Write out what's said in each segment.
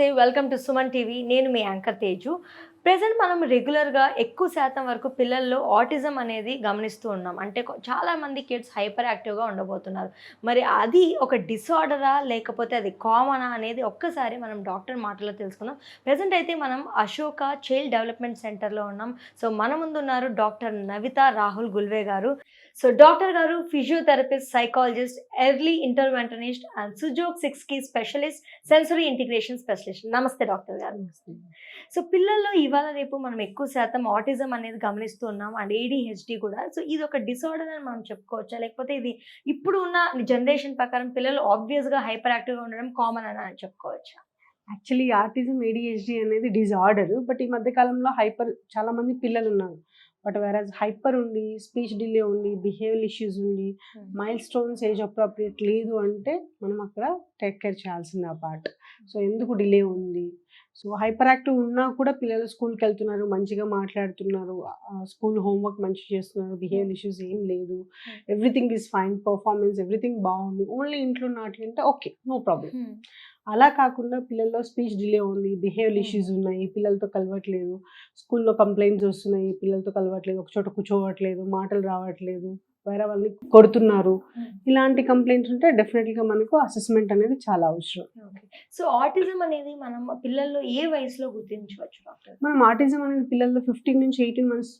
నమస్తే, welcome to Suman TV. నేను మీ anchor Teju. Present మనం రెగ్యులర్గా ఎక్కువ శాతం వరకు పిల్లల్లో ఆటిజం అనేది గమనిస్తూ ఉన్నాం. అంటే చాలామంది కిడ్స్ హైపర్ యాక్టివ్గా ఉండబోతున్నారు. మరి అది ఒక డిసార్డరా లేకపోతే అది కామనా అనేది ఒక్కసారి మనం డాక్టర్ మాటలో తెలుసుకుందాం. ప్రెజెంట్ అయితే మనం అశోక చైల్డ్ డెవలప్మెంట్ సెంటర్లో ఉన్నాం. సో మన ముందు ఉన్నారు డాక్టర్ నవిత రాహుల్ గుల్వే గారు. సో డాక్టర్ గారు physiotherapist, psychologist, early interventionist and Sujok 6 specialist, sensory integration specialist. నమస్తే డాక్టర్ గారు. సో పిల్లల్లో ఇవాళ రేపు మనం ఎక్కువ శాతం ఆటిజం అనేది గమనిస్తూ ఉన్నాం అండ్ ADHD కూడా. సో ఇది ఒక డిసార్డర్ అని మనం చెప్పుకోవచ్చా, లేకపోతే ఇది ఇప్పుడు ఉన్న జనరేషన్ ప్రకారం పిల్లలు ఆబ్వియస్గా హైపర్ యాక్టివ్గా ఉండడం కామన్ అని చెప్పుకోవచ్చా? యాక్చువల్లీ ఆటిజం ADHD అనేది డిజార్డర్. బట్ ఈ మధ్య కాలంలో చాలా మంది పిల్లలు ఉన్నారు. బట్ వేరాజ్ హైపర్ ఉండి, స్పీచ్ డిలే ఉండి, బిహేవియర్ ఇష్యూస్ ఉండి, మైల్ స్టోన్స్ ఏజ్ అప్రోప్రియేట్ లేదు అంటే మనం అక్కడ టేక్ కేర్ చేయాల్సింది ఆ పార్ట్. సో ఎందుకు డిలే ఉంది? సో హైపర్ యాక్టివ్ ఉన్నా కూడా పిల్లలు స్కూల్కి వెళ్తున్నారు, మంచిగా మాట్లాడుతున్నారు, స్కూల్ హోంవర్క్ మంచిగా చేస్తున్నారు, బిహేవియర్ ఇష్యూస్ ఏం లేదు, everything is fine, performance everything బాగుంది, ఓన్లీ ఇంట్లో నాటి అంటే ఓకే, నో ప్రాబ్లం. అలా కాకుండా పిల్లల్లో స్పీచ్ డిలే ఉంది, బిహేవియర్ ఇష్యూస్ ఉన్నాయి, పిల్లలతో కలవట్లేదు, స్కూల్లో కంప్లైంట్స్ వస్తున్నాయి, పిల్లలతో కలవట్లేదు, ఒక చోట కూర్చోవట్లేదు, మాటలు రావట్లేదు, వేరే వాళ్ళని కొడుతున్నారు, ఇలాంటి కంప్లైంట్స్ ఉంటే డెఫినెట్గా మనకు అసెస్మెంట్ అనేది చాలా అవసరం. సో ఆటిజం అనేది మనం పిల్లల్లో ఏ వయసులో గుర్తించవచ్చు డాక్టర్? మనం ఆటిజం అనేది పిల్లల్లో 15 నుంచి 18 మంత్స్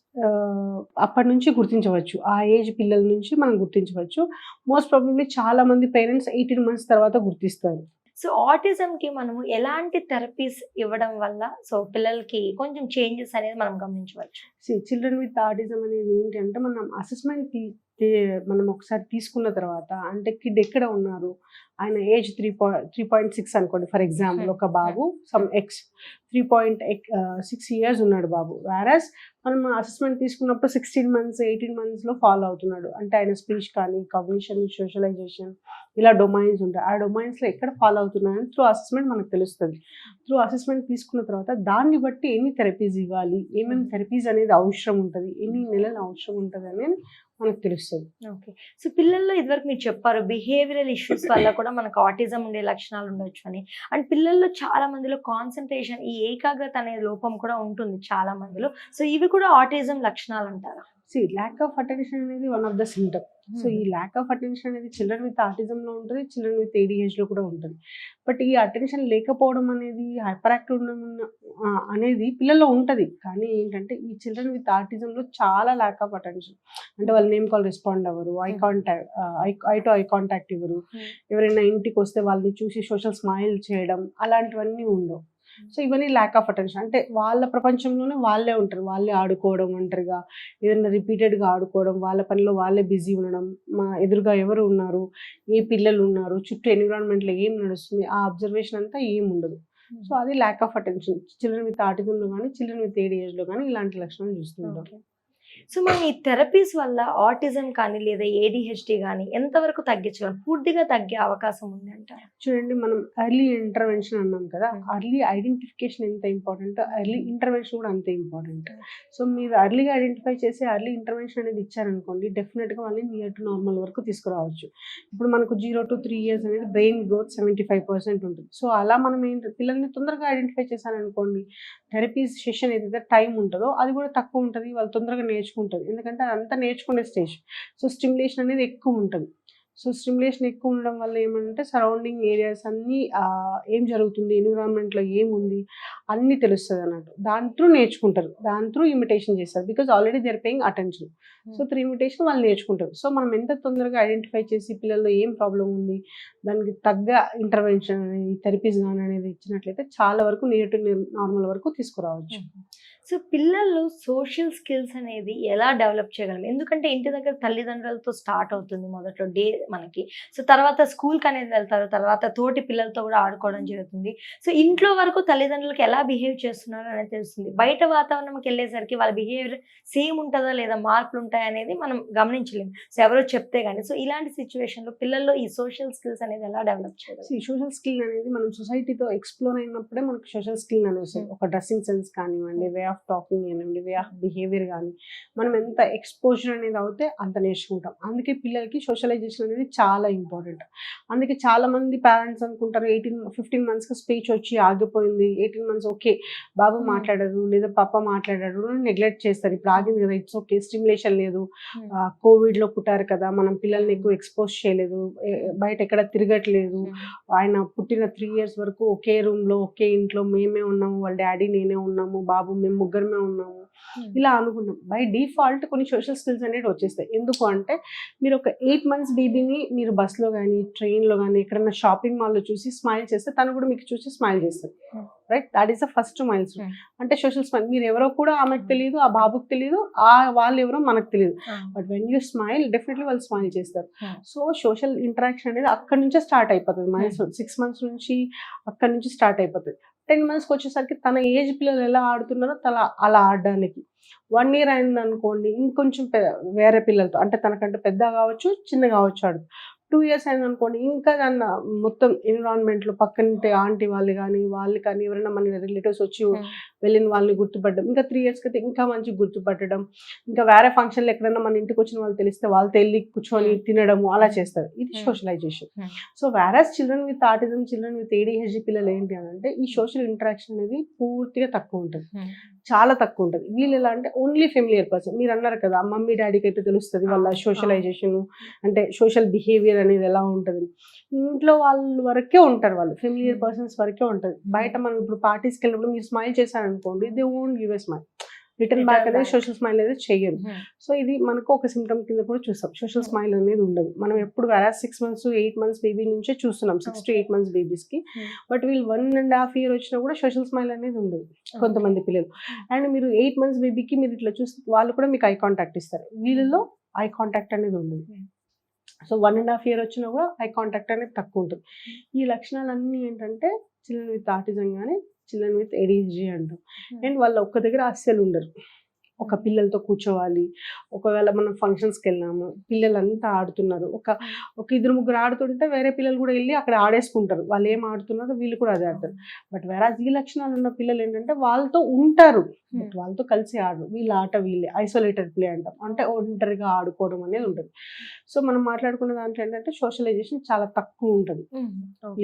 అప్పటి నుంచి గుర్తించవచ్చు. ఆ ఏజ్ పిల్లల నుంచి మనం గుర్తించవచ్చు. మోస్ట్ ప్రాబబ్లీ చాలా మంది పేరెంట్స్ 18 మంత్స్ తర్వాత గుర్తిస్తారు. సో ఆటిజంకి మనము ఎలాంటి థెరపీస్ ఇవ్వడం వల్ల సో పిల్లలకి కొంచెం చేంజెస్ అనేది మనం గమనించవచ్చు? చిల్డ్రన్ విత్ ఆటిజం అనేది ఏంటి అంటే మనం అసెస్మెంట్ మనం ఒకసారి తీసుకున్న తర్వాత, అంటే కిడ్ ఎక్కడ ఉన్నారు, ఆయన ఏజ్ 3.6 అనుకోండి ఫర్ ఎగ్జాంపుల్. ఒక బాబు సమ్ ఎక్స్ 3.6 ఇయర్స్ ఉన్నాడు బాబు. వేరస్ మనం అసెస్మెంట్ తీసుకున్నప్పుడు 16 మంత్స్ 18 మంత్స్లో ఫాలో అవుతున్నాడు అంటే ఆయన స్పీచ్ కానీ, కాగ్నిషన్, సోషలైజేషన్, ఇలా డొమైన్స్ ఉంటాయి. ఆ డొమైన్స్లో ఎక్కడ ఫాలో అవుతున్నాయని త్రూ అసెస్మెంట్ మనకు తెలుస్తుంది. త్రూ అసెస్మెంట్ తీసుకున్న తర్వాత దాన్ని బట్టి ఎన్ని థెరపీస్ ఇవ్వాలి, ఏమేమి థెరపీస్ అనేది అవసరం ఉంటుంది, ఎన్ని నెలలు అవసరం ఉంటుంది అనేది మనకు తెలుస్తుంది. ఓకే. సో పిల్లల్లో ఇదివరకు మీరు చెప్పారు బిహేవియరల్ ఇష్యూస్ వల్ల కూడా మనకు ఆటిజం ఉండే లక్షణాలు ఉండొచ్చు అని. అండ్ పిల్లల్లో చాలా మందిలో కాన్సన్ట్రేషన్, ఈ ఏకాగ్రత అనే లోపం కూడా ఉంటుంది చాలా మందిలో. సో ఇవి కూడా ఆటిజం లక్షణాలు అంటారా? ల్యాక్ ఆఫ్ అటెన్షన్ అనేది one of the symptom. So ఈ ల్యాక్ ఆఫ్ అటెన్షన్ అనేది చిల్డ్రన్ విత్ ఆటిజంలో ఉంటుంది, చిల్డ్రన్ విత్ ADHDలో కూడా ఉంటుంది. బట్ ఈ అటెన్షన్ లేకపోవడం అనేది, హైపర్ యాక్టివ్ అనేది పిల్లల్లో ఉంటుంది. కానీ ఏంటంటే ఈ చిల్డ్రన్ విత్ ఆటిజంలో చాలా ల్యాక్ ఆఫ్ అటెన్షన్. అంటే వాళ్ళు నేమ్ కాల్ రెస్పాండ్ అవ్వరు, ఐ టు ఐ కాంటాక్ట్ ఇవ్వరు, ఎవరైనా ఇంటికి వస్తే వాళ్ళని చూసి సోషల్ స్మైల్ చేయడం అలాంటివన్నీ ఉండవు. సో ఇవన్నీ ల్యాక్ ఆఫ్ అటెన్షన్. అంటే వాళ్ళ ప్రపంచంలోనే వాళ్ళే ఉంటారు, వాళ్ళే ఆడుకోవడం, ఒంటరిగా ఏదైనా రిపీటెడ్గా ఆడుకోవడం, వాళ్ళ పనిలో వాళ్ళే బిజీ ఉండడం, మా ఎదురుగా ఎవరు ఉన్నారు, ఏ పిల్లలు ఉన్నారు, చుట్టూ ఎన్విరాన్మెంట్లో ఏం నడుస్తుంది, ఆ అబ్జర్వేషన్ అంతా ఏం ఉండదు. సో అది lack of attention. Children with ఆటిజంలో కానీ, చిల్డ్రన్ విత్ ADHDలో కానీ ఇలాంటి లక్షణాలు చూస్తుంటాం. సో మనం ఈ థెరపీస్ వల్ల ఆటిజం కానీ లేదా ADHD కానీ ఎంతవరకు తగ్గించగలం, పూర్తిగా తగ్గే అవకాశం ఉంది అంటారా? చూడండి, మనం ఎర్లీ ఇంటర్వెన్షన్ అన్నాం కదా, ఎర్లీ ఐడెంటిఫికేషన్ ఎంత ఇంపార్టెంట్, ఎర్లీ ఇంటర్వెన్షన్ కూడా అంతే ఇంపార్టెంట్. సో మీరు ఎర్లీగా ఐడెంటిఫై చేసి ఎర్లీ ఇంటర్వెన్షన్ అనేది ఇచ్చారనుకోండి, డెఫినెట్గా వాళ్ళని నియర్ టు నార్మల్ వరకు తీసుకురావచ్చు. ఇప్పుడు మనకు 0 to 3 years అనేది బ్రెయిన్ గ్రోత్ 75% ఉంటుంది. సో అలా మనం పిల్లల్ని తొందరగా ఐడెంటిఫై చేశారనుకోండి, థెరపీ సెషన్ ఏదైతే టైం ఉంటుందో అది కూడా తక్కువ ఉంటుంది, వాళ్ళు తొందరగా నేర్చుకుంటుంది. ఎందుకంటే అదంతా నేర్చుకునే స్టేజ్. సో స్టిమ్యులేషన్ అనేది ఎక్కువ ఉంటుంది. సో స్టిమ్యులేషన్ ఎక్కువ ఉండడం వల్ల ఏమంటే సరౌండింగ్ ఏరియాస్ అన్నీ ఏం జరుగుతుంది, ఎన్విరాన్మెంట్లో ఏముంది అన్నీ తెలుస్తుంది అన్నట్టు. దాని త్రూ నేర్చుకుంటారు, దాని త్రూ ఇమిటేషన్ చేస్తారు. Because already they are paying attention. So through imitation వాళ్ళు నేర్చుకుంటారు. సో మనం ఎంత తొందరగా ఐడెంటిఫై చేసి పిల్లల్లో ఏం ప్రాబ్లం ఉంది, దానికి తగ్గ ఇంటర్వెన్షన్ అనేది, థెరపీస్ కానీ అనేది ఇచ్చినట్లయితే చాలా వరకు నియర్ టు నార్మల్ వరకు తీసుకురావచ్చు. సో పిల్లల్లో సోషల్ స్కిల్స్ అనేది ఎలా డెవలప్ చేయగలం? ఎందుకంటే ఇంటి దగ్గర తల్లిదండ్రులతో స్టార్ట్ అవుతుంది మొదట్లో డే మనకి. సో తర్వాత స్కూల్కి అనేది వెళ్తారు, తర్వాత తోటి పిల్లలతో కూడా ఆడుకోవడం జరుగుతుంది. సో ఇంట్లో వరకు తల్లిదండ్రులకు ఎలా బిహేవ్ చేస్తున్నారు అనేది తెలుస్తుంది. బయట వాతావరణంకి వెళ్ళేసరికి వాళ్ళ బిహేవియర్ సేమ్ ఉంటుందా లేదా మార్పులు ఉంటాయి అనేది మనం గమనించలేము, సో ఎవరో చెప్తే కానీ. సో ఇలాంటి సిచ్యువేషన్లో పిల్లల్లో ఈ సోషల్ స్కిల్స్ అనేది ఎలా డెవలప్ చేయగలం? ఈ సోషల్ స్కిల్ అనేది మనం సొసైటీతో ఎక్స్ప్లోర్ అయినప్పుడే మనకు సోషల్ స్కిల్ అనేది వస్తుంది. ఒక డ్రెస్సింగ్ సెన్స్ కానివ్వండి, వే ఆఫ్ ఆఫ్ టాకింగ్ కానివ్వండి, వే ఆఫ్ బిహేవియర్ కానీ మనం ఎంత ఎక్స్పోజర్ అనేది అవుతే అంత నేర్చుకుంటాం. అందుకే పిల్లలకి సోషలైజేషన్ అనేది చాలా ఇంపార్టెంట్. అందుకే చాలామంది పేరెంట్స్ అనుకుంటారు 15 మంత్స్కి స్పీచ్ వచ్చి ఆగిపోయింది, 18 మంత్స్ ఓకే బాబు మాట్లాడారు లేదా పాప మాట్లాడారు నెగ్లెక్ట్ చేస్తారు. ఇప్పుడు ఆగింది కదా, ఇట్స్ ఓకే, స్టిమ్యులేషన్ లేదు, కోవిడ్లో పుట్టారు కదా, మనం పిల్లల్ని ఎక్కువ ఎక్స్పోజ్ చేయలేదు, బయట ఎక్కడ తిరగట్లేదు, ఆయన పుట్టిన 3 years వరకు ఒకే రూమ్లో ఒకే ఇంట్లో మేమే ఉన్నాము, వాళ్ళ డాడీ నేనే ఉన్నాము, బాబు మేము ముగ్గురమే ఉన్నాము, ఇలా అనుకుంటాం. బై డిఫాల్ట్ కొన్ని సోషల్ స్కిల్స్ అనేవి వచ్చేస్తాయి. ఎందుకు అంటే మీరు ఒక 8 months బేబీని మీరు బస్లో కానీ ట్రైన్లో కానీ ఎక్కడైనా షాపింగ్ మాల్లో చూసి స్మైల్ చేస్తే తను కూడా మీకు చూసి స్మైల్ చేస్తారు, right? That is the first mile stone. అంటే సోషల్ స్మైల్. మీరు ఎవరో కూడా ఆమెకు తెలియదు, ఆ బాబుకి తెలియదు, వాళ్ళు ఎవరో మనకు తెలియదు, but when you smile definitely వాళ్ళు స్మైల్ చేస్తారు. సో సోషల్ ఇంటరాక్షన్ అనేది అక్కడి నుంచే స్టార్ట్ అయిపోతుంది. మైల్ స్టోన్ 6 months నుంచి అక్కడి నుంచి స్టార్ట్ అయిపోతుంది. 10 monthsకి వచ్చేసరికి తన ఏజ్ పిల్లలు ఎలా ఆడుతున్నారో అలా ఆడడానికి. 1 year అయింది అనుకోండి, ఇంకొంచెం వేరే పిల్లలతో అంటే తనకంటే పెద్ద కావచ్చు చిన్న కావచ్చు ఆడు. 2 years అయింది అనుకోండి, ఇంకా దాన్ని మొత్తం ఎన్విరాన్మెంట్లో పక్కన ఆంటీ వాళ్ళు కానీ ఎవరైనా మన రిలేటివ్స్ వచ్చి వెళ్ళిన వాళ్ళని గుర్తుపట్టడం. ఇంకా 3 yearsకి అయితే ఇంకా మంచి గుర్తుపట్టడం. ఇంకా వేరే ఫంక్షన్లు ఎక్కడైనా మన ఇంటికి వచ్చిన వాళ్ళు తెలిస్తే వాళ్ళతో వెళ్ళి కూర్చొని తినడము అలా చేస్తారు. ఇది socialisation. So various children with autism, children with ADHD పిల్లలు ఏంటి అని అంటే ఈ సోషల్ ఇంటరాక్షన్ అనేది పూర్తిగా తక్కువ ఉంటుంది, చాలా తక్కువ ఉంటుంది. వీళ్ళు ఎలా అంటే ఓన్లీ ఫెమిలియర్ పర్సన్. మీరు అన్నారు కదా మమ్మీ డాడీకి అయితే తెలుస్తుంది వాళ్ళ సోషలైజేషన్ అంటే సోషల్ బిహేవియర్ అనేది ఎలా ఉంటుంది. ఇంట్లో వాళ్ళ వరకే ఉంటారు, వాళ్ళు ఫెమిలియర్ పర్సన్స్ వరకే ఉంటుంది. బయట మనం ఇప్పుడు పార్టీస్కి వెళ్ళినప్పుడు మీరు స్మైల్ చేశారనుకోండి, they won't give a smile, return back అనేది సోషల్ స్మైల్ అనేది చెయ్యరు. సో ఇది మనకు ఒక సిమ్టమ్ కింద కూడా చూస్తాం. సోషల్ స్మైల్ అనేది ఉండదు. మనం ఎప్పుడు 6 months 8 months బేబీ నుంచే చూస్తున్నాం, 6 to 8 months బేబీస్కి. బట్ వీళ్ళు 1.5 year వచ్చినా కూడా సోషల్ స్మైల్ అనేది ఉండదు కొంతమంది పిల్లలు. అండ్ మీరు 8 months బేబీకి మీరు ఇట్లా చూస్తే వాళ్ళు కూడా మీకు ఐ కాంటాక్ట్ ఇస్తారు, వీళ్ళలో ఐ కాంటాక్ట్ అనేది ఉండదు. సో 1.5 year వచ్చినా కూడా ఐ కాంటాక్ట్ అనేది తక్కువ ఉంటుంది. ఈ లక్షణాలన్నీ ఏంటంటే చిల్డ్రన్ విత్ ఆటిజం కానీ చిల్డ్రన్ విత్ ADHD అంటాం. అండ్ వాళ్ళు ఒక్క దగ్గర అస్సలు ఉండరు. ఒక పిల్లలతో కూర్చోవాలి. ఒకవేళ మనం ఫంక్షన్స్కి వెళ్ళాము, పిల్లలంతా ఆడుతున్నారు, ఒక 2-3 ఆడుతుంటే వేరే పిల్లలు కూడా వెళ్ళి అక్కడ ఆడేసుకుంటారు. వాళ్ళు ఏం ఆడుతున్నారో వీళ్ళు కూడా అదే ఆడతారు. బట్ వేరే ఈ లక్షణాలు ఉన్న పిల్లలు ఏంటంటే వాళ్ళతో ఉంటారు, బట్ వాళ్ళతో కలిసి ఆడరు. వీళ్ళ ఆట వీళ్ళే, ఐసోలేటెడ్ ప్లే అంటాం, అంటే ఒంటరిగా ఆడుకోవడం అనేది ఉంటుంది. సో మనం మాట్లాడుకున్న దాంట్లో ఏంటంటే సోషలైజేషన్ చాలా తక్కువ ఉంటుంది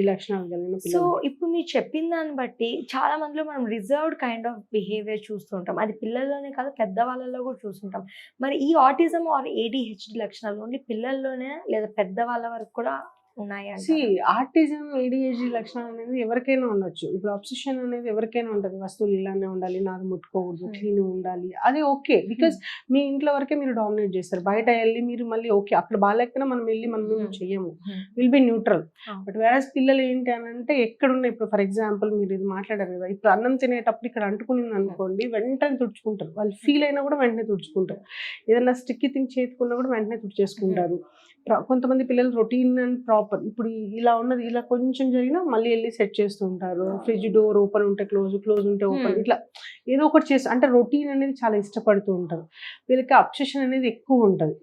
ఈ లక్షణాలు కలిగిన సో పిల్లలు. ఇప్పుడు మీరు చెప్పిన దాన్ని బట్టి చాలా మందిలో మనం రిజర్వ్డ్ కైండ్ ఆఫ్ బిహేవియర్ చూస్తుంటాం. అది పిల్లల్లోనే కాదు పెద్దవాళ్ళలో కూడా చూస్తుంటాం. మరి ఈ ఆటిజం ఆర్ ADHD లక్షణాలు ఓన్లీ పిల్లల్లోనే లేదా పెద్దవాళ్ళ వరకు కూడా ఉన్నాయా? ఆర్టిజం ADHD లక్షణాలు అనేది ఎవరికైనా ఉండొచ్చు. ఇప్పుడు అబ్సెషన్ అనేది ఎవరికైనా ఉంటుంది. వస్తువులు ఇలానే ఉండాలి, నాది ముట్టుకోకూడదు, క్లీన్ ఉండాలి, అది ఓకే. బికాస్ మీ ఇంట్లో వరకే మీరు డామినేట్ చేస్తారు. బయట వెళ్ళి మీరు మళ్ళీ ఓకే అక్కడ బాగాలేకపోయినా మనం వెళ్ళి మనం చెయ్యము, విల్ బి న్యూట్రల్. బట్ వేరస్ పిల్లలు ఏంటి అని అంటే ఎక్కడున్నా, ఇప్పుడు ఫర్ ఎగ్జాంపుల్ మీరు ఇది మాట్లాడారు కదా, ఇప్పుడు అన్నం తినేటప్పుడు ఇక్కడ అంటుకునింది అనుకోండి వెంటనే తుడుచుకుంటారు. వాళ్ళు ఫీల్ అయినా కూడా వెంటనే తుడుచుకుంటారు. ఏదైనా స్టిక్కీ థింగ్ చేతుకున్నా కూడా వెంటనే తుడిచేసుకుంటారు. కొంతమంది పిల్లలు రొటీన్ అండ్ ప్రాపర్, ఇప్పుడు ఇలా ఉన్నది ఇలా కొంచెం జరిగినా మళ్ళీ వెళ్ళి సెట్ చేస్తుంటారు. ఫ్రిడ్జ్ డోర్ ఓపెన్ ఉంటే క్లోజ్ ఉంటే ఓపెన్, ఇట్లా ఏదో ఒకటి చేస్తారు. అంటే రొటీన్ అనేది చాలా ఇష్టపడుతూ ఉంటారు. వీళ్ళకి అబ్సెషన్ అనేది ఎక్కువ ఉంటుంది.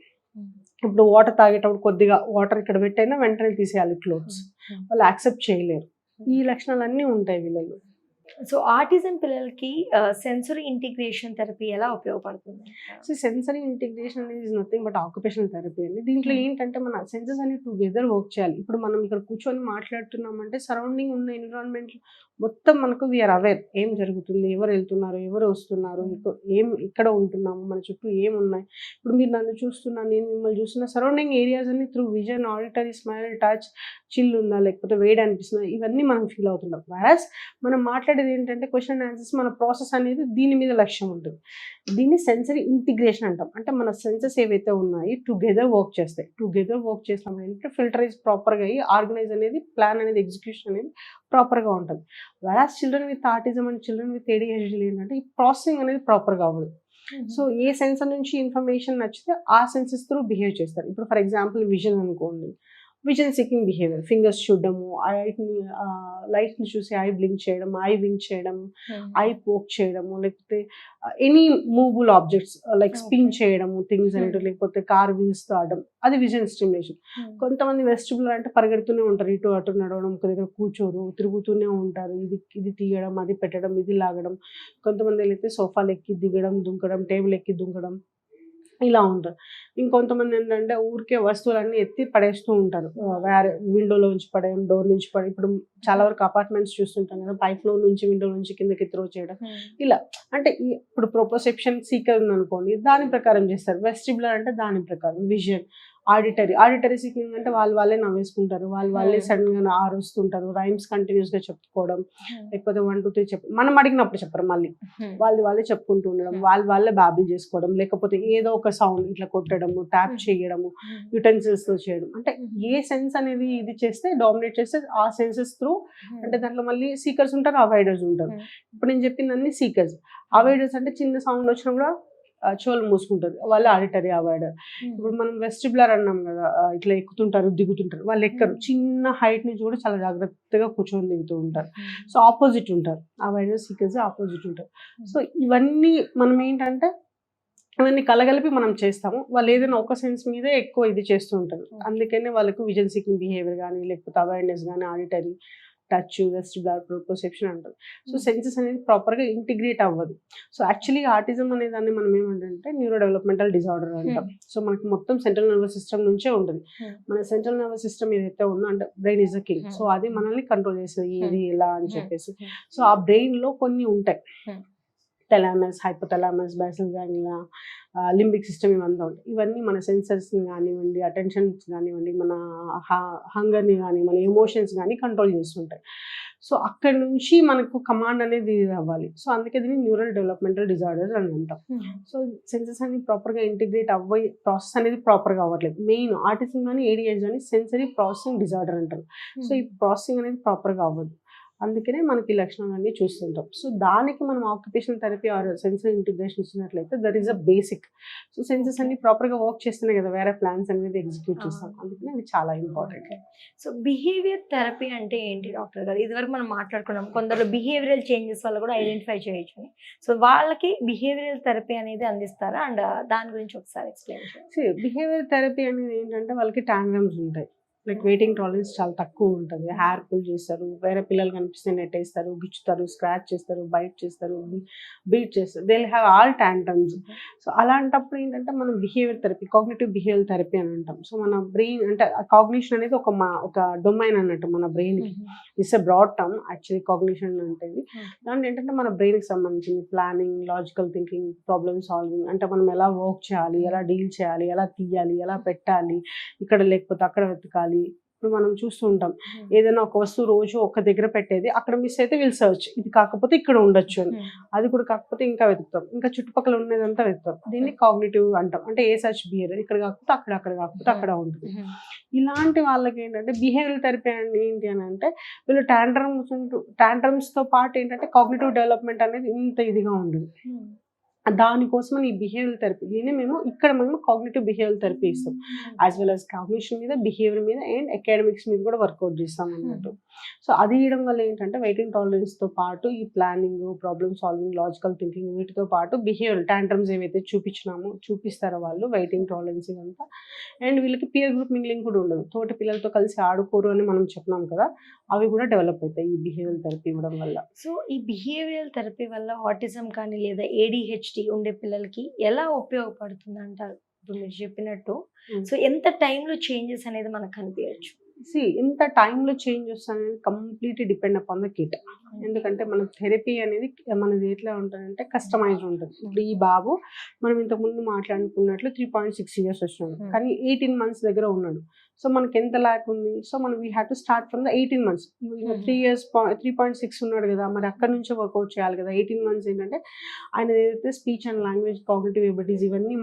ఇప్పుడు వాటర్ తాగేటప్పుడు కొద్దిగా వాటర్ ఇక్కడ పెట్టైనా వెంటనే తీసేయాలి క్లోత్స్, వాళ్ళు యాక్సెప్ట్ చేయలేరు. ఈ లక్షణాలన్నీ ఉంటాయి వీళ్ళలో. సో ఆటిజం పిల్లలకి సెన్సరీ ఇంటిగ్రేషన్ థెరపీ ఎలా ఉపయోగపడుతుంది? సో సెన్సరీ ఇంటిగ్రేషన్ అనేది is nothing but occupational therapy అండి. దీంట్లో ఏంటంటే మన సెన్సెస్ అన్ని టుగెదర్ వర్క్ చేయాలి. ఇప్పుడు మనం ఇక్కడ కూర్చొని మాట్లాడుతున్నామంటే సరౌండింగ్ ఉన్న ఎన్విరాన్మెంట్ మొత్తం మనకు వీఆర్ అవేర్, ఏం జరుగుతుంది, ఎవరు వెళ్తున్నారు, ఎవరు వస్తున్నారు, ఇక్కడ ఉంటున్నాము, మన చుట్టూ ఏమున్నాయి. ఇప్పుడు మీరు నన్ను చూస్తున్నా, నేను మిమ్మల్ని చూస్తున్నా, సరౌండింగ్ ఏరియాస్ అన్ని through vision, auditory, smile, touch, chill ఉందా లేకపోతే వేడి అనిపిస్తుందా, ఇవన్నీ మనం ఫీల్ అవుతుంటాం. వైరస్ మనం మాట్లాడేది ఏంటంటే క్వశ్చన్ అండ్ ఆన్సర్స్, మన ప్రాసెస్ అనేది దీని మీద లక్ష్యం ఉంటుంది. దీన్ని సెన్సరీ ఇంటిగ్రేషన్ అంటాం. అంటే మన సెన్సెస్ ఏవైతే ఉన్నాయి టుగెదర్ వర్క్ చేస్తాయి. టుగెదర్ వర్క్ చేస్తామంటే ఫిల్టరైజ్ ప్రాపర్గా అయ్యి ఆర్గనైజ్ అనేది, ప్లాన్ అనేది, ఎగ్జిక్యూషన్ అనేది ప్రాపర్గా ఉంటుంది. Virus children with autism and children with ADHD ఏంటంటే ఈ ప్రాసెసింగ్ అనేది ప్రాపర్గా అవ్వదు. సో ఏ సెన్సర్ నుంచి ఇన్ఫర్మేషన్ నచ్చితే ఆ సెన్సెస్ త్రూ బిహేవ్ చేస్తారు. ఇప్పుడు ఫర్ ఎగ్జాంపుల్ విజన్ అనుకోండి, విజన్ సీకింగ్ బిహేవియర్, ఫింగర్స్ చూడడము, లైట్ని చూసి ఐ బ్లింక్ చేయడం, ఐ వింక్ చేయడం, ఐ పోక్ చేయడము, లేకపోతే any movable objects like spin చేయడము థింగ్స్ అనేవి, లేకపోతే కార్ వీల్స్తో ఆడడం, అది విజన్ స్టిమ్యులేషన్. కొంతమంది వెస్టిబులర్ అంటే పరిగెడుతూనే ఉంటారు, ఇటు అటు నడవడం, ఒక దగ్గర కూర్చోరు, తిరుగుతూనే ఉంటారు, ఇది తీయడం, అది పెట్టడం, ఇది లాగడం. కొంతమంది అయితే సోఫాలు ఎక్కి దిగడం, దుంకడం, టేబుల్ ఎక్కి దుంకడం, ఇలా ఉంటారు. ఇంకొంతమంది ఏంటంటే ఊరికే వస్తువులన్నీ ఎత్తి పడేస్తూ ఉంటారు, వేరే విండోలోంచి పడేయం, డోర్ నుంచి పడే. ఇప్పుడు చాలా వరకు అపార్ట్మెంట్స్ చూస్తుంటాం కదా, పై ఫ్లోర్ నుంచి విండో నుంచి కిందకి త్రో చేయడం, ఇలా. అంటే ఇప్పుడు ప్రొపోసెప్షన్ సీకర్ ఉందనుకోండి, దాని ప్రకారం చేస్తారు. వెస్టిబులర్ అంటే దాని ప్రకారం. విజన్, ఆడిటరీ సీకింగ్ అంటే వాళ్ళే నవ్వేసుకుంటారు, వాళ్ళే సడన్గా ఆరుస్తుంటారు, రైమ్స్ కంటిన్యూస్గా చెప్పుకోవడం, లేకపోతే 1 2 3 మనం అడిగినప్పుడు చెప్పరు, మళ్ళీ వాళ్ళే చెప్పుకుంటూ ఉండడం, వాళ్ళే బాబిల్ చేసుకోవడం, లేకపోతే ఏదో ఒక సౌండ్ ఇట్లా కొట్టడము, ట్యాప్ చేయడము, యుటెన్సిల్స్తో చేయడం. అంటే ఏ సెన్స్ అనేది ఇది చేస్తే డామినేట్ చేస్తే ఆ సెన్సెస్ త్రూ. అంటే దాంట్లో మళ్ళీ సీకర్స్ ఉంటారు, అవాయిడర్స్ ఉంటారు. ఇప్పుడు నేను చెప్పిందన్నీ సీకర్స్. అవాయిడర్స్ అంటే చిన్న సౌండ్ వచ్చినా కూడా చెవులు మూసుకుంటారు, వాళ్ళు ఆడిటరీ అవాయిడర్. ఇప్పుడు మనం వెస్టిబులర్ అన్నాం కదా, ఇట్లా ఎక్కుతుంటారు దిగుతుంటారు, వాళ్ళు ఎక్కరు, చిన్న హైట్ నుంచి కూడా చాలా జాగ్రత్తగా కూర్చొని దిగుతూ ఉంటారు. సో ఆపోజిట్ ఉంటారు, అవాయిడర్ సీకర్స్ ఆపోజిట్ ఉంటారు. సో ఇవన్నీ మనం ఏంటంటే అవన్నీ కలగలిపి మనం చేస్తాము. వాళ్ళు ఏదైనా ఒక సెన్స్ మీదే ఎక్కువ ఇది చేస్తూ ఉంటారు, అందుకనే వాళ్ళకు విజన్ సీకింగ్ బిహేవియర్ కానీ, లేకపోతే అవేర్నెస్ కానీ, ఆడిటరీ, టచ్, వెస్టిబులర్, ప్రొపోసెప్షన్ అంటారు. సో సెన్సెస్ అనేది ప్రాపర్గా ఇంటిగ్రేట్ అవ్వదు. సో యాక్చువల్లీ ఆటిజం అనే దాన్ని మనం ఏమంటే న్యూరో డెవలప్మెంటల్ డిజార్డర్ అంటాం. సో మనకి మొత్తం సెంట్రల్ నర్వస్ సిస్టమ్ నుంచే ఉంటుంది. మన సెంట్రల్ నర్వస్ సిస్టమ్ ఏదైతే ఉందో, అంటే brain is a king. So అది మనల్ని కంట్రోల్ చేస్తుంది, ఏది ఎలా అని చెప్పేసి. సో ఆ బ్రెయిన్లో కొన్ని ఉంటాయి, thalamus, hypothalamus, basal ganglia, limbic system, ఇవంతా ఉంటాయి. ఇవన్నీ మన సెన్సర్స్ని కానివ్వండి, అటెన్షన్స్ కానివ్వండి, మన హంగర్ని కానీ, మన ఎమోషన్స్ కానీ కంట్రోల్ చేస్తుంటాయి. సో అక్కడి నుంచి మనకు కమాండ్ అనేది అవ్వాలి. సో అందుకే దీన్ని న్యూరల్ డెవలప్మెంటల్ డిజార్డర్ అని అంటాం. సో సెన్సెస్ అనేది ప్రాపర్గా ఇంటిగ్రేట్ అవ్వే ప్రాసెస్ అనేది ప్రాపర్గా అవ్వట్లేదు. మెయిన్ ఆటిజం కానీ ఏడిహెచ్ కానీ సెన్సరీ ప్రాసెసింగ్ డిజార్డర్ అంటారు. సో ఈ ప్రాసెసింగ్ అనేది ప్రాపర్గా అవ్వదు, అందుకనే మనకి ఈ లక్షణాలన్నీ చూస్తుంటాం. సో దానికి మనం occupational therapy or sensory integration ఇచ్చినట్లయితే that is a basic. So senses అన్ని ప్రాపర్గా వర్క్ చేస్తున్నాయి కదా, వేరే ప్లాన్స్ అనేది ఎగ్జిక్యూట్ చేస్తాం, అందుకని అది చాలా ఇంపార్టెంట్. సో బిహేవియర్ థెరపీ అంటే ఏంటి డాక్టర్ గారు? ఇదివరకు మనం మాట్లాడుకున్నాం, కొందరు బిహేవియరల్ చేంజెస్ వల్ల కూడా ఐడెంటిఫై చేయొచ్చు. సో వాళ్ళకి బిహేవియరల్ థెరపీ అనేది అందిస్తారా? అండ్ దాని గురించి ఒకసారి ఎక్స్ప్లెయిన్ చేయండి. బిహేవియర్ థెరపీ అనేది ఏంటంటే వాళ్ళకి టాంగ్రమ్స్ ఉంటాయి, లైక్ వెయిటింగ్ టాలరెన్స్ చాలా తక్కువ ఉంటుంది, హెయిర్ పుల్ చేస్తారు, వేరే పిల్లలు కనిపిస్తే నెట్టేస్తారు, గిచ్చుతారు, స్క్రాచ్ చేస్తారు, బైట్ చేస్తారు, బీట్ చేస్తారు, they will have all tantrums. So అలాంటప్పుడు ఏంటంటే మనం behaviour therapy, cognitive behaviour therapy అని అంటాం. సో మన బ్రెయిన్ అంటే కాగ్నిషన్ అనేది ఒక డొమైన్ అన్నట్టు మన బ్రెయిన్కి. It's a broad term actually cognition అంటే. దాంట్లో ఏంటంటే మన బ్రెయిన్కి సంబంధించింది planning, logical thinking, problem solving, అంటే మనం ఎలా వర్క్ చేయాలి, ఎలా డీల్ చేయాలి, ఎలా తీయాలి, ఎలా పెట్టాలి, ఇక్కడ లేకపోతే అక్కడ వెతకాలి. ఇప్పుడు మనం చూస్తూ ఉంటాం, ఏదైనా ఒక వస్తువు రోజు ఒక దగ్గర పెట్టేది అక్కడ మిస్ అయితే విల్ సర్చ్, ఇది కాకపోతే ఇక్కడ ఉండొచ్చు అని, అది కూడా కాకపోతే ఇంకా వెతుకుతాం, ఇంకా చుట్టుపక్కల ఉన్నదంతా వెతుకుతాం. దీన్ని కాగ్నిటివ్ అంటాం. అంటే ఏ సర్చ్ బిహేవియర్, ఇక్కడ కాకపోతే అక్కడ, అక్కడ కాకపోతే అక్కడ ఉంటుంది. ఇలాంటి వాళ్ళకి ఏంటంటే బిహేవియర్ థెరపీ ఏంటి అని అంటే, వీళ్ళు టాంట్రమ్స్తో పాటు ఏంటంటే కాగ్నిటివ్ డెవలప్మెంట్ అనేది ఇంత ఇదిగా ఉండదు. దానికోసం ఈ బిహేవియర్ థెరపీ, దీన్ని మేము కాగ్నిటివ్ బిహేవియర్ థెరపీ ఇస్తాం. యాజ్ వెల్ యాజ్ కాగ్నిషన్ మీద, బిహేవియర్ మీద అండ్ అకాడమిక్స్ మీద కూడా వర్కౌట్ చేస్తాం అన్నట్టు. సో అది ఇవ్వడం వల్ల ఏంటంటే వెయిటింగ్ టాలరెన్స్తో పాటు ఈ planning, problem solving, logical thinking, వీటితో పాటు బిహేవియర్ టాంట్రమ్స్ ఏవైతే చూపిస్తారో వాళ్ళు వెయిటింగ్ టాలరెన్స్ ఇదంతా. అండ్ వీళ్ళకి పియర్ గ్రూప్ మింగ్లింగ్ కూడా ఉండదు, తోటి పిల్లలతో కలిసి ఆడుకోరు అని మనం చెప్పినాం కదా, అవి కూడా డెవలప్ అవుతాయి ఈ బిహేవియర్ థెరపీ ఇవ్వడం వల్ల. సో ఈ బిహేవియర్ థెరపీ వల్ల ఆటిజం కానీ లేదా ADHD ఉండే పిల్లలకి ఎలా ఉపయోగపడుతుంది అంటారు? ఇప్పుడు మీరు చెప్పినట్టు సో ఎంత టైంలో చేంజెస్ అనేది మనకు కనిపించచ్చు? ఇంత టైంలో చేంజ్ వస్తుంది completely depend upon the kit. ఎందుకంటే మన థెరపీ అనేది మనది ఎట్లా ఉంటుందంటే కస్టమైజ్డ్ ఉంటుంది. ఇప్పుడు ఈ బాబు మనం ఇంతకుముందు మాట్లాడుకున్నట్లు 3.6 years వచ్చినాడు, కానీ 18 months దగ్గర ఉన్నాడు. సో మనకి ఎంత ల్యాక్ ఉంది, సో మనం we have to start from the 18 months. 3.6 ఉన్నాడు కదా, మరి అక్కడ నుంచే వర్కౌట్ చేయాలి కదా. 18 months ఏంటంటే ఆయన ఏదైతే speech and language, cognitive abilities, ఇవన్నీ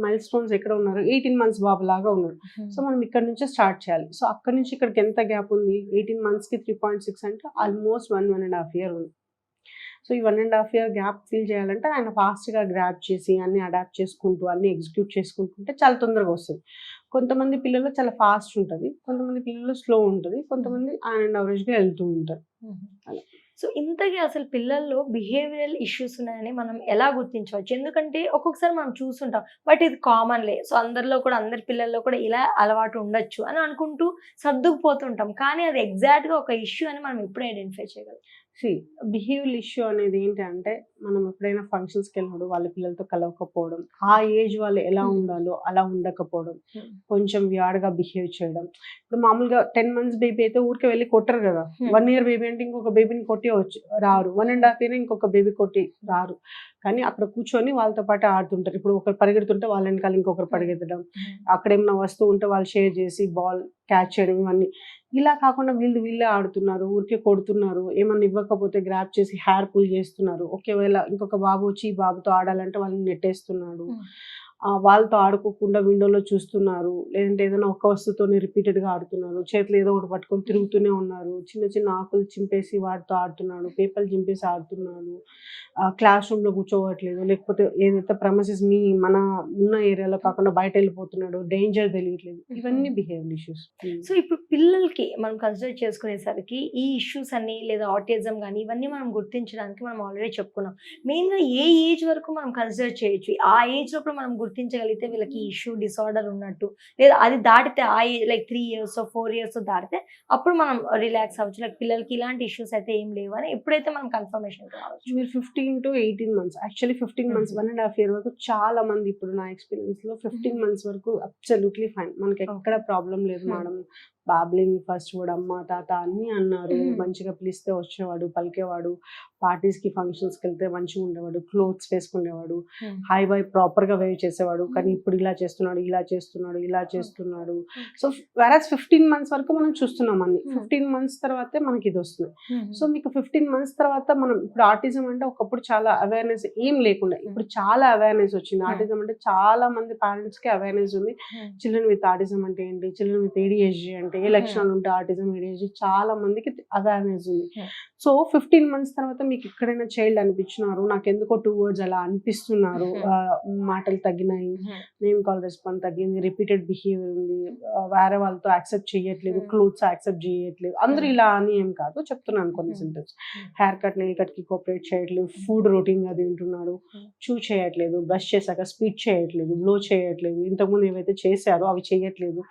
మైల్ స్టోన్స్ ఎక్కడ ఉన్నారు, 18 months బాబు లాగా ఉన్నాడు. సో మనం ఇక్కడ నుంచే స్టార్ట్ చేయాలి. సో అక్కడ నుంచి ఇక్కడికి ఎంత గ్యాప్ ఉంది, 18 monthsకి 3.6 అంటే ఆల్మోస్ట్ 1.5 years ఉంది. సో ఈ 1.5 year గ్యాప్ ఫిల్ చేయాలంటే ఆయన ఫాస్ట్గా గ్రాప్ చేసి అన్ని అడాప్ట్ చేసుకుంటూ అన్ని ఎగ్జిక్యూట్ చేసుకుంటుంటే చాలా తొందరగా వస్తుంది. కొంతమంది పిల్లలు చాలా ఫాస్ట్ ఉంటుంది, కొంతమంది పిల్లలు స్లో ఉంటుంది, కొంతమంది అండ్ అవరేజ్గా వెళ్తూ ఉంటారు. అలా. సో ఇంతకీ అసలు పిల్లల్లో బిహేవియరల్ ఇష్యూస్ ఉన్నాయని మనం ఎలా గుర్తించవచ్చు? ఎందుకంటే ఒక్కొక్కసారి మనం చూస్తుంటాం. బట్ ఇది కామన్‌లే. సో అందరిలో కూడా అందరి పిల్లల్లో కూడా ఇలా అలవాటు ఉండొచ్చు అని అనుకుంటూ సర్దుకుపోతుంటాం. కానీ అది ఎగ్జాక్ట్‌గా ఒక ఇష్యూ అని మనం ఎప్పుడు ఐడెంటిఫై చేయగలం? బిహేవియల్ ఇష్యూ అనేది ఏంటంటే, మనం ఎప్పుడైనా ఫంక్షన్స్కి వెళ్ళినప్పుడు వాళ్ళ పిల్లలతో కలవకపోవడం, ఆ ఏజ్ వాళ్ళు ఎలా ఉండాలో అలా ఉండకపోవడం, కొంచెం వియాడ్గా బిహేవ్ చేయడం. ఇప్పుడు మామూలుగా 10 months బేబీ అయితే ఊరికే వెళ్ళి కొట్టరు కదా. 1 year బేబీ అంటే ఇంకొక బేబీని కొట్టి రారు, 1.5 year ఇంకొక బేబీ కొట్టి రారు. కానీ అక్కడ కూర్చొని వాళ్ళతో పాటు ఆడుతుంటారు. ఇప్పుడు ఒకరు పరిగెడుతుంటే వాళ్ళ వెనకాల ఇంకొకరు పరిగెత్తడం, అక్కడ ఏమైనా వస్తువు ఉంటే వాళ్ళు షేర్ చేసి బాల్ క్యాచ్ చేయడం, ఇవన్నీ. ఇలా కాకుండా వీళ్ళే ఆడుతున్నారు, ఊరికే కొడుతున్నారు, ఏమన్నా ఇవ్వకపోతే గ్రాప్ చేసి హెయిర్ పుల్ చేస్తున్నారు. ఒకవేళ ఇంకొక బాబు వచ్చి ఈ బాబుతో ఆడాలంటే వాళ్ళని నెట్టేస్తున్నాడు. వాళ్ళతో ఆడుకోకుండా విండోలో చూస్తున్నారు, లేదంటే ఏదైనా ఒక వస్తువుతోని రిపీటెడ్గా ఆడుతున్నారు, చేతిలో ఏదో ఒకటి పట్టుకొని తిరుగుతూనే ఉన్నారు, చిన్న చిన్న ఆకులు చింపేసి వాటితో ఆడుతున్నాడు, పేపర్లు చింపేసి ఆడుతున్నాడు, క్లాస్ రూమ్లో కూర్చోవట్లేదు, లేకపోతే ఏదైతే ప్రమసెస్ మన ఉన్న ఏరియాలో కాకుండా బయట వెళ్ళిపోతున్నాడు, డేంజర్ తెలియట్లేదు. ఇవన్నీ బిహేవియర్ ఇష్యూస్. సో ఇప్పుడు పిల్లలకి మనం కన్సిడర్ చేసుకునేసరికి ఈ ఇష్యూస్ అన్ని లేదా ఆటిజం కానీ ఇవన్నీ మనం గుర్తించడానికి మనం ఆల్రెడీ చెప్పుకున్నాం. మెయిన్గా ఏ ఏజ్ వరకు మనం కన్సిడర్ చేయొచ్చు? ఆ ఏజ్ లోపల మనం గుర్తించగలిగితే వీళ్ళకి ఇష్యూ డిసార్డర్ ఉన్నట్టు, లేదా అది దాటితే ఆ ఏజ్ లైక్ 3 years 4 years దాటితే అప్పుడు మనం రిలాక్స్ అవ్వచ్చు, లైక్ పిల్లలకి ఇలాంటి ఇష్యూస్ అయితే ఏం లేవు అని ఎప్పుడైతే మనం కన్ఫర్మేషన్ రావచ్చు? మీరు 15 to 18 months, actually 15 months 1.5 year వరకు చాలా మంది, ఇప్పుడు నా ఎక్స్పీరియన్స్ లో 15 months వరకు అబ్సల్యూట్లీ ఫైన్, మనకి ఎక్కడ ప్రాబ్లం లేదు మేడం. బాబ్లింగ్ ఫస్ట్ వర్డ్ అమ్మ తాత అన్నీ అన్నారు, మంచిగా పిలిస్తే వచ్చేవాడు, పలికేవాడు, పార్టీస్కి ఫంక్షన్స్కి వెళ్తే మంచిగా ఉండేవాడు, క్లోత్స్ వేసుకునేవాడు, హై బై ప్రాపర్గా వేవ్ చేసేవాడు. కానీ ఇప్పుడు ఇలా చేస్తున్నాడు. సో వెరాజ్ 15 months వరకు మనం చూస్తున్నాం అన్ని. 15 months తర్వాతే మనకి ఇది వస్తుంది. సో మీకు 15 months తర్వాత మనం ఇప్పుడు ఆటిజం అంటే ఒకప్పుడు చాలా అవేర్నెస్ ఏం లేకుండా ఇప్పుడు చాలా అవేర్నెస్ వచ్చింది. ఆటిజం అంటే చాలా మంది పేరెంట్స్కి అవేర్నెస్ ఉంది. చిల్డ్రన్ విత్ ఆటిజం అంటే ఏంటి, చిల్డ్రన్ విత్ ADHD అంటే ఏ లక్షణాలు ఉంటే ఆటిజం ADHD చాలా మందికి అవేర్నెస్ ఉంది. సో 15 months తర్వాత మీకు ఎక్కడైనా చైల్డ్ అనిపించినారు, నాకు ఎందుకో 2 words అలా అనిపిస్తున్నారు, మాటలు తగ్గినాయి, నేమ్ కాల్ రెస్పాన్స్ తగ్గింది, రిపీటెడ్ బిహేవియర్ ఉంది, వేరే వాళ్ళతో యాక్సెప్ట్ చేయట్లేదు, క్లోత్స్ యాక్సెప్ట్ చేయట్లేదు, అందరూ ఇలా అని ఏం కాదు చెప్తున్నాను కొన్ని సింటమ్స్. హెయిర్ కట్ నెయిల్ కట్కి కోఆపరేట్ చేయట్లేదు, ఫుడ్ రొటీన్గా తింటున్నాడు, చూ చేయట్లేదు, బ్రష్ చేశాక స్పీచ్ చేయట్లేదు, బ్లో చేయట్లేదు, ఇంతకుముందు ఏవైతే చేశారో అవి చేయట్లేదు.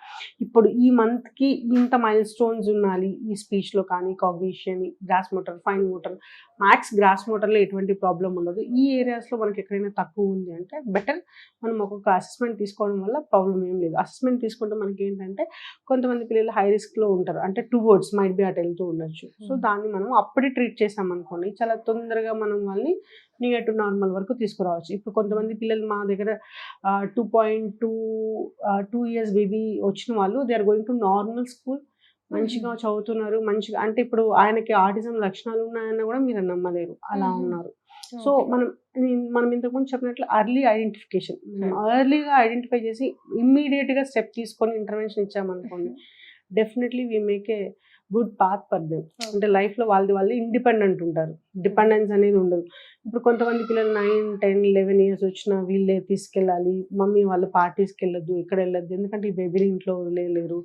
ఇప్పుడు ఈ మంత్కి ఇంత మైల్ స్టోన్స్ ఉండాలి ఈ స్పీచ్లో కానీ, cognition, gross motor, fine motor, max gross మోటార్లో ఎటువంటి ప్రాబ్లం ఉండదు. ఈ ఏరియాస్లో మనకి ఎక్కడైనా తక్కువ ఉంది అంటే బెటర్ మనం ఒక్కొక్క అసెస్మెంట్ తీసుకోవడం వల్ల ప్రాబ్లం ఏం లేదు. అసెస్మెంట్ తీసుకుంటే మనకి ఏంటంటే కొంతమంది పిల్లలు హై రిస్క్లో ఉంటారు, అంటే 2 words మైట్ బి అటు వెళ్తూ ఉండొచ్చు. సో దాన్ని మనం అప్పుడే ట్రీట్ చేసామనుకోండి చాలా తొందరగా మనం వాళ్ళని నియర్ టు నార్మల్ వరకు తీసుకురావచ్చు. ఇప్పుడు కొంతమంది పిల్లలు మా దగ్గర 2 years బేబీ వచ్చిన వాళ్ళు they are going to normal school, మంచిగా చదువుతున్నారు, మంచిగా. అంటే ఇప్పుడు ఆయనకి ఆటిజం లక్షణాలు ఉన్నాయన్న కూడా మీరు నమ్మలేరు, అలా ఉన్నారు. సో మనం ఇంతకుముందు చెప్పినట్లు ఎర్లీ ఐడెంటిఫికేషన్, ఎర్లీగా ఐడెంటిఫై చేసి ఇమ్మీడియట్గా స్టెప్ తీసుకొని ఇంటర్వెన్షన్ ఇచ్చామనుకోండి, definitely we make a good path for them. అంటే లైఫ్లో వాళ్ళు ఇండిపెండెంట్ ఉంటారు, డిపెండెన్స్ అనేది ఉండదు. ఇప్పుడు కొంతమంది పిల్లలు 9, 10, 11 years వచ్చినా వీళ్ళే తీసుకెళ్ళాలి, మమ్మీ వాళ్ళు పార్టీస్కి వెళ్ళొద్దు, ఇక్కడ వెళ్ళొద్దు, ఎందుకంటే ఈ బేబీని ఇంట్లో వదిలేయలేరు,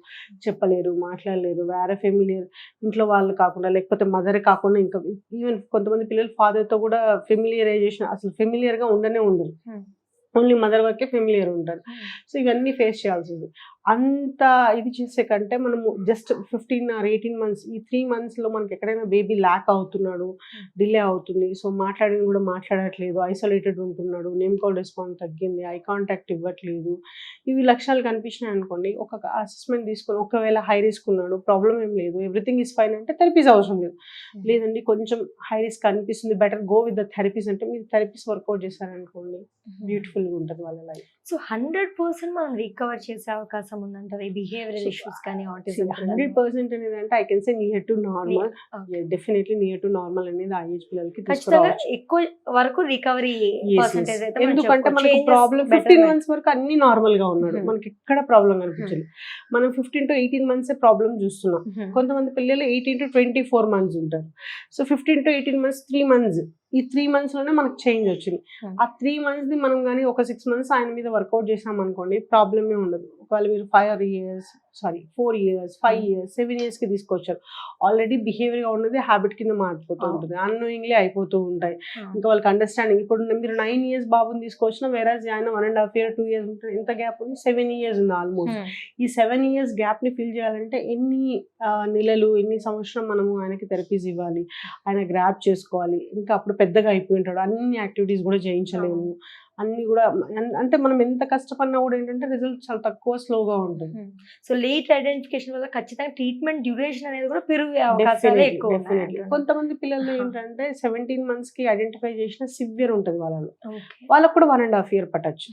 చెప్పలేరు, మాట్లాడలేరు, వేరే ఫెమిలియర్ ఇంట్లో వాళ్ళు కాకుండా లేకపోతే మదర్ కాకుండా ఇంకా ఈవెన్ కొంతమంది పిల్లలు ఫాదర్తో కూడా ఫెమిలియరైజేషన్ అసలు ఫెమిలియర్గా ఉండరు, ఓన్లీ మదర్ వరకే ఫెమిలియర్ ఉంటారు. సో ఇవన్నీ ఫేస్ చేయాల్సి ఉంది. అంత ఇది చేసే కంటే మనము జస్ట్ 15 or 18 months ఈ 3 monthsలో మనకి ఎక్కడైనా బేబీ ల్యాక్ అవుతున్నాడు, డిలే అవుతుంది, సో మాట్లాడిన కూడా మాట్లాడట్లేదు, ఐసోలేటెడ్ ఉంటున్నాడు, నేమ్ కాల్ రెస్పాన్స్ తగ్గింది, ఐ కాంటాక్ట్ ఇవ్వట్లేదు, ఇవి లక్షణాలు కనిపించినాయి అనుకోండి, ఒక అసెస్మెంట్ తీసుకొని ఒకవేళ హై రిస్క్ ఉన్నాడు, ప్రాబ్లం ఏం లేదు, ఎవ్రీథింగ్ ఈజ్ ఫైన్ అంటే థెరపీస్ అవసరం లేదు. లేదండి కొంచెం హై రిస్క్ అనిపిస్తుంది, better go with the therapies అంటే మీరు థెరపీస్ వర్కౌట్ చేశారనుకోండి, బ్యూటిఫుల్గా ఉంటుంది వాళ్ళ లైఫ్. సో 100% మనం రికవర్ చేసే అవకాశం ఉందంటారు ఈ బిహేవియరల్ ఇష్యూస్ కానీ ఆటిజం? 100% అనేది అంటే I can say near to normal, definitely near to normal అనేది ఆ ఏజ్ పిల్లలకి తీసుకురావచ్చు. ఎక్కువ వరకు రికవరీ పర్సెంటేజ్ అయితే ఎందుకంటే మనకి ప్రాబ్లం 15 months వరకు అన్ని నార్మల్ గా ఉన్నాడు, మనకి ఎక్కడ ప్రాబ్లం కనిపించలేదు. మనం 15 to 18 months ప్రాబ్లం చూస్తున్నాం. కొంతమంది పిల్లలు 18 to 24 months ఉంటారు. సో 15 to 18 months 3 months, ఈ 3 months లోనే మనకు చేంజ్ వచ్చింది. ఆ 3 months ని మనం కానీ ఒక 6 months ఆయన మీద వర్కౌట్ చేసామనుకోండి ప్రాబ్లమే ఉండదు. ఒకవేళ మీరు 4 ఇయర్స్ 5 ఇయర్స్ 7 ఇయర్స్కి తీసుకొచ్చారు, ఆల్రెడీ బిహేవియర్గా ఉన్నది హ్యాబిట్ కింద మారిపోతూ ఉంటుంది, అన్నోయింగ్లీ అయిపోతూ ఉంటాయి. ఇంకా వాళ్ళకి అండర్స్టాండింగ్, ఇప్పుడు మీరు 9 ఇయర్స్ బాబుని తీసుకొచ్చిన వేరే ఆయన 1.5 ఇయర్ 2 ఇయర్స్ ఉంటుంది, ఎంత గ్యాప్ ఉంది, 7 ఇయర్స్ ఉంది ఆల్మోస్ట్. ఈ 7 ఇయర్స్ గ్యాప్ని ఫిల్ చేయాలంటే ఎన్ని నెలలు ఎన్ని సంవత్సరం మనము ఆయనకి థెరపీస్ ఇవ్వాలి, ఆయన గ్రాప్ చేసుకోవాలి. ఇంకా అప్పుడు పెద్దగా అయిపోయి ఉంటాడు, అన్ని యాక్టివిటీస్ కూడా చేయించలేము, అన్ని కూడా అంటే మనం ఎంత కష్టపడినా కూడా ఏంటంటే రిజల్ట్ చాలా తక్కువ స్లోగా ఉంటుంది. సో లేట్ ఐడెంటిఫికేషన్ వల్ల ఖచ్చితంగా ట్రీట్మెంట్ డ్యూరేషన్ అనేది కూడా పెరిగే అవకాశాలు ఎక్కువ ఉన్నాయి. కొంతమంది పిల్లలు ఏంటంటే 17 months కి ఐడెంటిఫై చేసిన సివియర్ ఉంటుంది వాళ్ళలో, Okay. వాళ్ళకు కూడా 1.5 year పట్టచ్చు.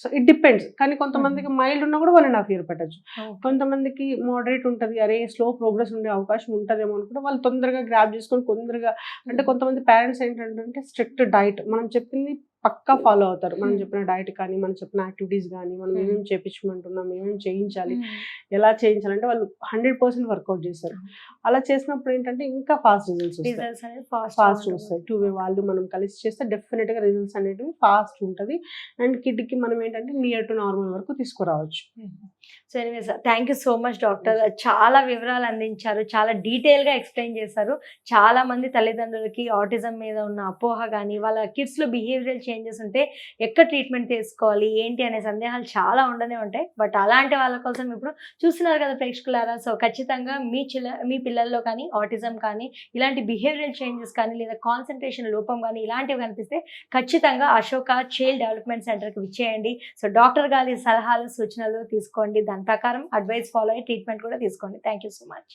So it depends. కానీ కొంతమందికి మైల్డ్ ఉన్నా కూడా 1.5 year పట్టచ్చు. కొంతమందికి మోడరేట్ ఉంటుంది, అరే స్లో ప్రోగ్రెస్ ఉండే అవకాశం ఉంటుందేమో అనుకుంటే వాళ్ళు తొందరగా గ్రాప్ చేసుకొని తొందరగా, అంటే కొంతమంది పేరెంట్స్ ఏంటంటే స్ట్రిక్ట్ డైట్, మనం చెప్పింది పక్కా ఫాలో అవుతారు. మనం చెప్పిన డైట్ కానీ మనం చెప్పిన యాక్టివిటీస్ కానీ మనం ఏమేమి చేయించమంటున్నాం, ఏమేమి చేయించాలి, ఎలా చేయించాలంటే వాళ్ళు 100% వర్కౌట్ చేస్తారు. అలా చేసినప్పుడు ఏంటంటే ఇంకా ఫాస్ట్ రిజల్ట్స్ వస్తాయి, ఫాస్ట్ వస్తాయి. 2 way వాళ్ళు మనం కలిసి చేస్తే డెఫినెట్గా రిజల్ట్స్ అనేటివి ఫాస్ట్ ఉంటుంది. అండ్ కిడ్కి మనం ఏంటంటే నియర్ టు నార్మల్ వరకు తీసుకురావచ్చు. So anyway sir, thank you so much doctor. చాలా వివరాలు అందించారు, చాలా డీటెయిల్గా ఎక్స్ప్లెయిన్ చేశారు. చాలా మంది తల్లిదండ్రులకి ఆటిజం మీద ఉన్న అపోహ కానీ వాళ్ళ కిడ్స్లో బిహేవియరల్ చేంజెస్ ఉంటే ఎక్కడ ట్రీట్మెంట్ తీసుకోవాలి ఏంటి అనే సందేహాలు చాలా ఉండనే ఉంటాయి. బట్ అలాంటి వాళ్ళ కోసం ఇప్పుడు చూస్తున్నారు కదా ప్రేక్షకులారా. సో ఖచ్చితంగా మీ పిల్లల్లో కానీ ఆటిజం కానీ ఇలాంటి బిహేవియరల్ చేంజెస్ కానీ లేదా కాన్సన్ట్రేషన్ లోపం కానీ ఇలాంటివి కనిపిస్తే ఖచ్చితంగా అశోక చైల్డ్ డెవలప్మెంట్ సెంటర్కి విచ్చేయండి. సో డాక్టర్ గారి సలహాలు సూచనలు తీసుకోండి, దాని ప్రకారం అడ్వైస్ ఫాలో అయ్యి ట్రీట్మెంట్ కూడా తీసుకోండి. Thank you so much.